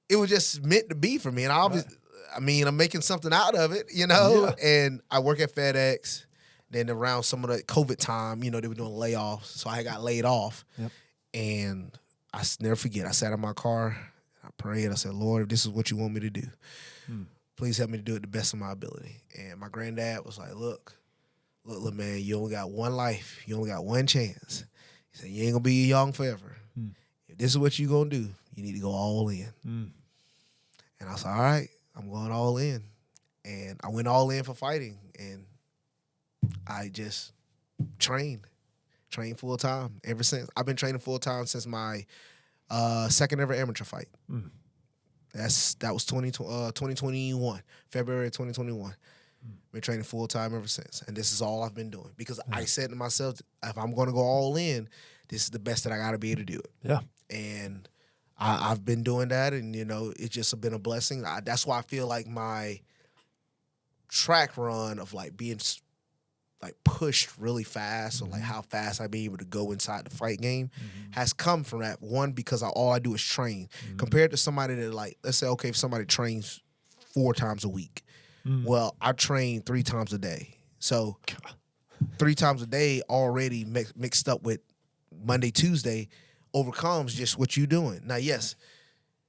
it was just meant to be for me. And obviously, I mean, I'm making something out of it, you know? And I work at FedEx. Then around some of the COVID time, you know, they were doing layoffs. So I got laid off. And I never forget, I sat in my car, I prayed. I said, Lord, if this is what you want me to do, please help me to do it the best of my ability. And my granddad was like, look, man, you only got one life. You only got one chance. He said, you ain't going to be young forever. If this is what you're going to do, you need to go all in. And I said, all right, I'm going all in. And I went all in for fighting. And I just trained full time ever since. I've been training full time since my second ever amateur fight. That was 2021, February 2021. Been training full time ever since, and this is all I've been doing because I said to myself, if I'm going to go all in, this is the best that I got to be able to do it. And I've been doing that, and you know, it's just been a blessing. That's why I feel like my track run of like being like pushed really fast, or like how fast I be able to go inside the fight game has come from that. One, because all I do is train. Compared to somebody that, like, let's say, okay, if somebody trains 4 times a week, well, I train 3 times a day. So 3 times a day already mixed up with Monday, Tuesday overcomes just what you're doing. Now, yes,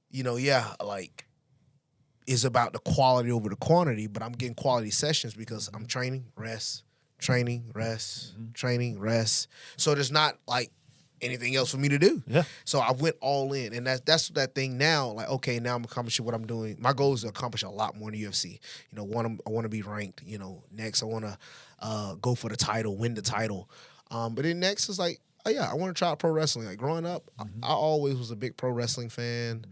you know, like, it's about the quality over the quantity, but I'm getting quality sessions because I'm training, rest, training, rest, training, rest. So there's not like anything else for me to do. So I went all in, and that's that thing now. Like, okay, now I'm accomplishing what I'm doing. My goal is to accomplish a lot more in the UFC. You know, I want to be ranked. You know, next I want to go for the title, win the title. But then next is like, oh yeah, I want to try out pro wrestling. Like growing up, I always was a big pro wrestling fan.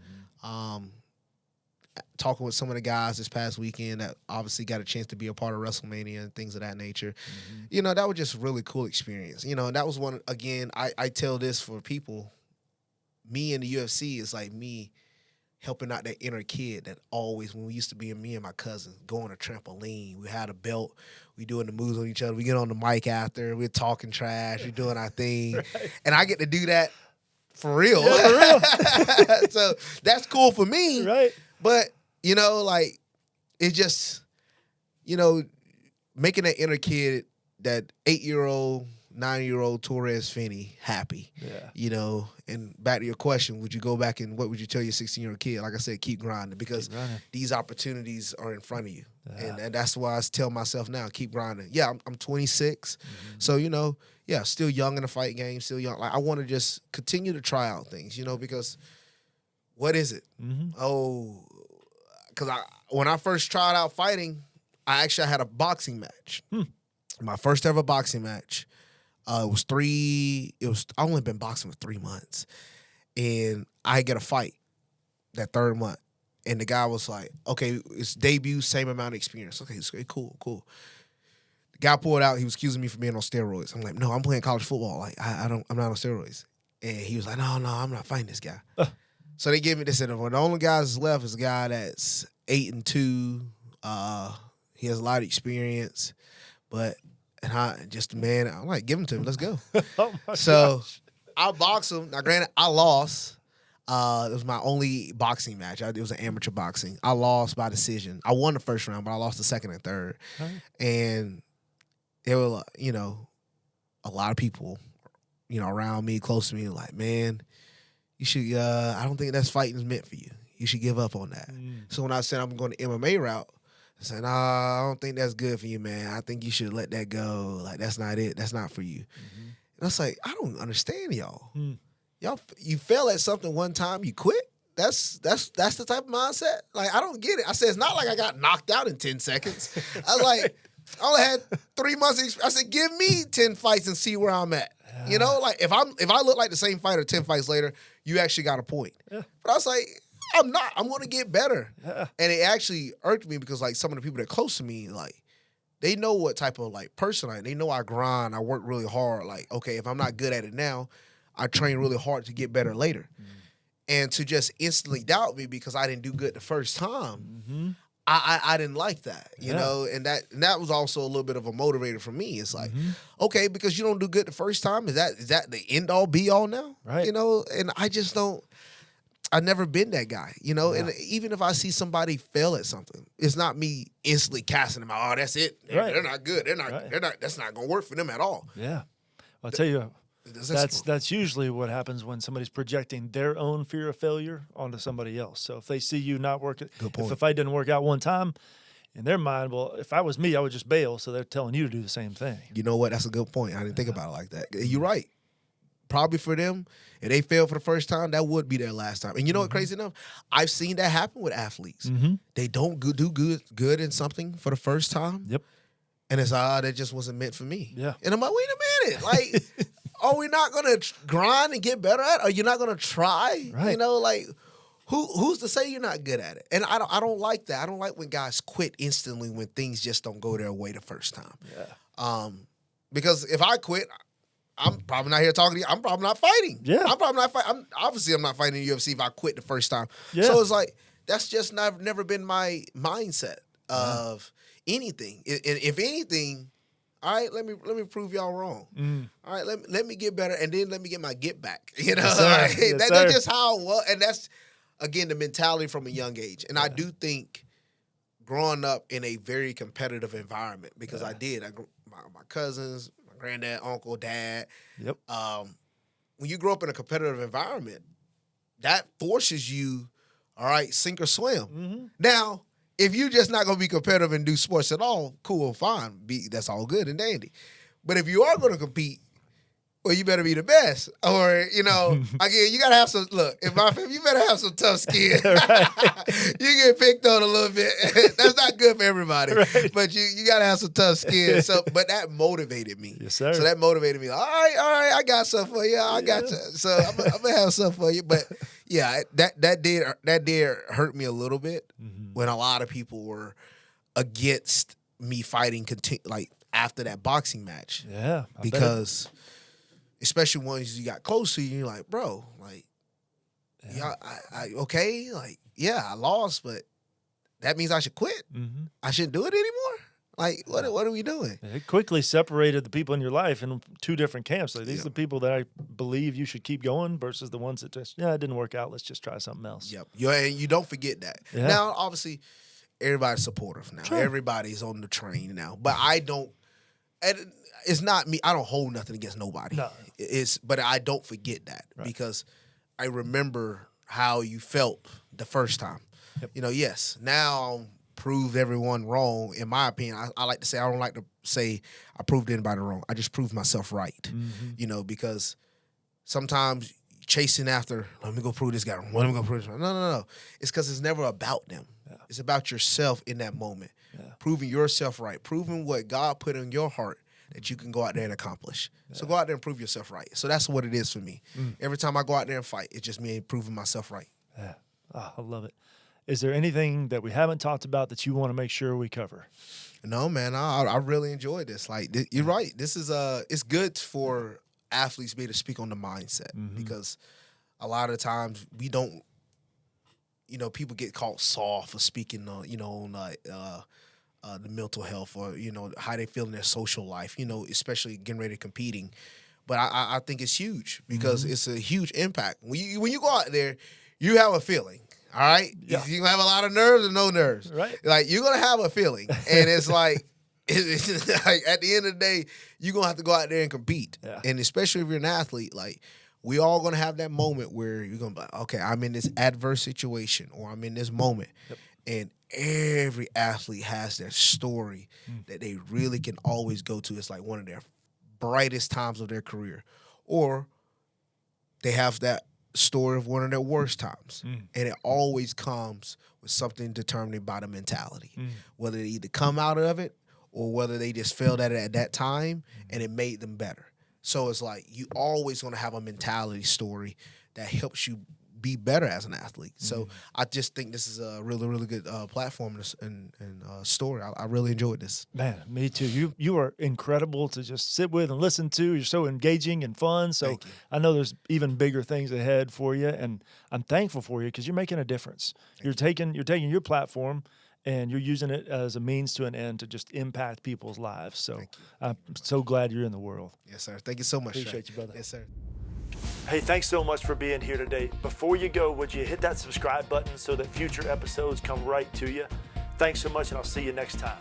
Talking with some of the guys this past weekend that obviously got a chance to be a part of WrestleMania and things of that nature. You know, that was just a really cool experience. You know, and that was one, again, I tell this for people, me in the UFC is like me helping out that inner kid that always, when we used to be, me and my cousin, go on a trampoline, we had a belt, we doing the moves on each other, we get on the mic after, we're talking trash, we're doing our thing. And I get to do that for real. So that's cool for me. But, you know, like, it just, you know, making that inner kid, that 8-year-old 9-year-old Torrez Finney happy.
Yeah.
You know, and back to your question, would you go back and what would you tell your 16-year-old kid? Like I said, keep grinding because these opportunities are in front of you.
Yeah.
And that's why I tell myself now, keep grinding. Yeah, I'm 26. So, you know, yeah, still young in the fight game, still young. Like I want to just continue to try out things, you know, because what is it? Oh, because when I first tried out fighting, I actually had a boxing match. My first ever boxing match. I only been boxing for 3 months. And I get a fight that third month. And the guy was like, okay, it's debut, same amount of experience. Okay, cool. The guy pulled out, he was accusing me for being on steroids. I'm like, no, I'm playing college football. Like, I'm not on steroids. And he was like, no, I'm not fighting this guy. So they gave me this interview. The only guys left is a guy that's 8-2. He has a lot of experience. I'm like, give him to him. Let's go. Gosh. I boxed him. Now, granted, I lost. It was my only boxing match. It was an amateur boxing. I lost by decision. I won the first round, but I lost the second and third. And there were, you know, a lot of people, you know, around me, close to me, like, man, you should, I don't think that's fighting is meant for you. You should give up on that. So when I said I'm going to MMA route, I said, I don't think that's good for you, man. I think you should let that go. Like, that's not it. That's not for you. And I was like, I don't understand y'all. Y'all, you fail at something one time, you quit? That's the type of mindset? Like, I don't get it. I said, it's not like I got knocked out in 10 seconds. I was like, I only had 3 months. I said, give me 10 fights and see where I'm at. You know, like, if I look like the same fighter 10 fights later, you actually got a point. But I was like, I'm not. I'm going to get better. And it actually irked me because, like, some of the people that are close to me, like, they know what type of, like, person I am. They know I grind. I work really hard. Like, okay, if I'm not good at it now, I train really hard to get better later. And to just instantly doubt me because I didn't do good the first time, I didn't like that, you know? And that was also a little bit of a motivator for me. It's like, okay, because you don't do good the first time, is that the end-all, be-all now?
Right.
You know? And I just don't. I've never been that guy, you know? And even if I see somebody fail at something, it's not me instantly casting them out. Oh, that's it. They're not good. They're not, that's not going to work for them at all.
Yeah. I'll tell you, that's usually what happens when somebody's projecting their own fear of failure onto somebody else. So if they see you not working, if the fight didn't work out one time, in their mind, well, if I was me, I would just bail. So they're telling you to do the same thing.
You know what? That's a good point. I didn't think about it like that. You're right. Probably for them, if they fail for the first time, that would be their last time. And you know what, crazy enough? I've seen that happen with athletes. They don't do good in something for the first time. And it's, that just wasn't meant for me. And I'm like, wait a minute. Like, are we not going to grind and get better at it? Are you not going to try? You know, like, who's to say you're not good at it? And I don't like that. I don't like when guys quit instantly when things just don't go their way the first time. Because if I quit, I'm probably not here talking to you. I'm probably not fighting. I'm probably not fighting. I'm not fighting in the UFC if I quit the first time. So it's like, that's just never been my mindset of anything. If anything, all right, let me prove y'all wrong. All right, let me get better, and then let me get my get back. You know, that's just how it was. And that's, again, the mentality from a young age. And I do think growing up in a very competitive environment, because I did. My cousins, granddad, uncle, dad. When you grow up in a competitive environment, that forces you, all right, sink or swim. Now, if you're just not going to be competitive and do sports at all, cool, fine. That's all good and dandy. But if you are going to compete, well, you better be the best. Or, you know, again, you got to have some, look, you better have some tough skin. You get picked on a little bit. That's not good for everybody. But you got to have some tough skin. So, but that motivated me. So that motivated me. All right, I got something for you. I got you. So I'm going to have something for you. But yeah, that did hurt me a little bit when a lot of people were against me fighting like after that boxing match. Because especially ones you got close to, you're like, bro, like, I okay, like, yeah, I lost, but that means I should quit. I shouldn't do it anymore. Like, what are we doing?
It quickly separated the people in your life in two different camps. Like, these are the people that I believe you should keep going versus the ones that just, it didn't work out. Let's just try something else.
And you don't forget that. Now, obviously, everybody's supportive now. Everybody's on the train now. But I don't. it's not me. I don't hold nothing against nobody.
No.
But I don't forget that because I remember how you felt the first time.
Yep.
You know, yes, now prove everyone wrong. In my opinion, I like to say, I don't like to say I proved anybody wrong. I just proved myself right. You know, because sometimes chasing after, let me go prove this guy wrong. Let me go prove this wrong. No. It's because it's never about them. Yeah. It's about yourself in that moment. Yeah. Proving yourself right. Proving what God put in your heart that you can go out there and accomplish. Yeah. So go out there and prove yourself right. So that's what it is for me. Every time I go out there and fight, it's just me proving myself right.
Yeah. Oh, I love it. Is there anything that we haven't talked about that you want to make sure we cover?
No, man. I really enjoyed this. Like, you're right. This is it's good for athletes to be able to speak on the mindset because a lot of times we don't, you know, people get called soft for speaking on, you know, on the mental health or, you know, how they feel in their social life, you know, especially getting ready to competing. But I think it's huge because it's a huge impact. When you go out there, you have a feeling. All right? Yeah. You gonna have a lot of nerves or no nerves.
Right.
Like, you're gonna have a feeling. And it's like, it's like at the end of the day, you're gonna have to go out there and compete. Yeah. And especially if you're an athlete, like, we all gonna have that moment where you're gonna be like, okay, I'm in this adverse situation or I'm in this moment. Yep. And every athlete has their story that they really can always go to. It's like one of their brightest times of their career. Or they have that story of one of their worst times. And it always comes with something determined by the mentality. Whether they either come out of it or whether they just failed at it at that time and it made them better. So it's like you always going to have a mentality story that helps you be better as an athlete. So I just think this is a really, really good platform and story. I really enjoyed this.
Man, me too. You are incredible to just sit with and listen to. You're so engaging and fun. So I know there's even bigger things ahead for you, and I'm thankful for you because you're making a difference. You're taking your platform and you're using it as a means to an end to just impact people's lives. So I'm so glad you're in the world.
Yes, sir. Thank you so much.
Appreciate you, brother.
Yes, sir.
Hey, thanks so much for being here today. Before you go, would you hit that subscribe button so that future episodes come right to you? Thanks so much, and I'll see you next time.